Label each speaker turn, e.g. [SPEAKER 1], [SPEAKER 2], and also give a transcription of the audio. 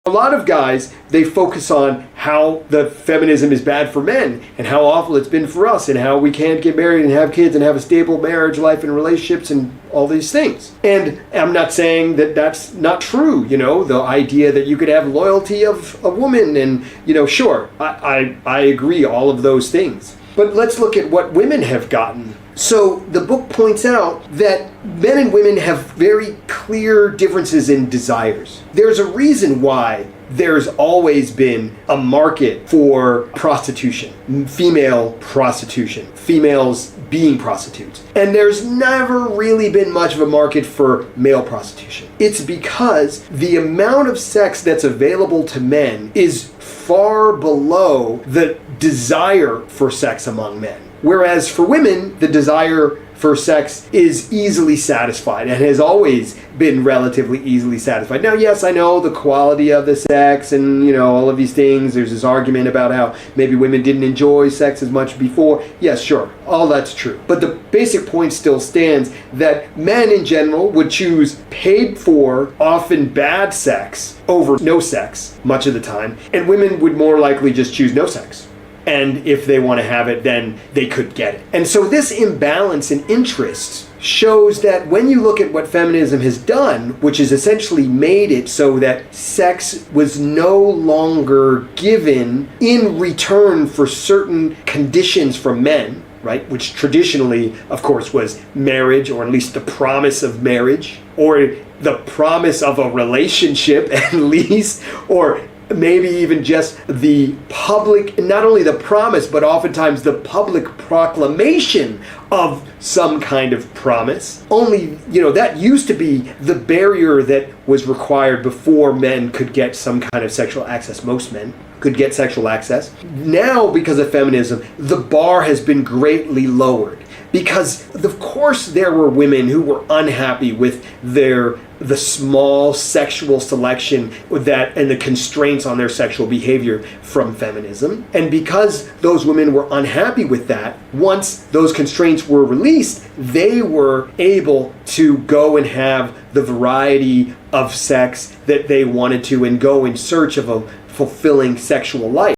[SPEAKER 1] A lot of guys, they focus on how the feminism is bad for men and how awful it's been for us and how we can't get married and have kids and have a stable marriage life and relationships and all these things. And I'm not saying that that's not true, the idea that you could have loyalty of a woman and, sure, I agree, all of those things. But let's look at what women have gotten. So the book points out that men and women have very clear differences in desires. There's a reason why there's always been a market for prostitution, female prostitution, females being prostitutes. And there's never really been much of a market for male prostitution. It's because the amount of sex that's available to men is far below the desire for sex among men. Whereas for women, the desire for sex is easily satisfied and has always been relatively easily satisfied. Now, yes, I know the quality of the sex and, all of these things. There's this argument about how maybe women didn't enjoy sex as much before. Yes, sure, all that's true. But the basic point still stands that men in general would choose paid for, often bad sex over no sex much of the time, and women would more likely just choose no sex. And if they want to have it, then they could get it. And so this imbalance in interests shows that when you look at what feminism has done, which has essentially made it so that sex was no longer given in return for certain conditions from men, right? Which traditionally, of course, was marriage, or at least the promise of marriage, or the promise of a relationship at least, or maybe even just the public, not only the promise, but oftentimes the public proclamation of some kind of promise. Only, that used to be the barrier that was required before men could get some kind of sexual access. Most men could get sexual access. Now, because of feminism, the bar has been greatly lowered. Because, of course, there were women who were unhappy with the small sexual selection and the constraints on their sexual behavior from feminism. And because those women were unhappy with that, once those constraints were released, they were able to go and have the variety of sex that they wanted to and go in search of a fulfilling sexual life.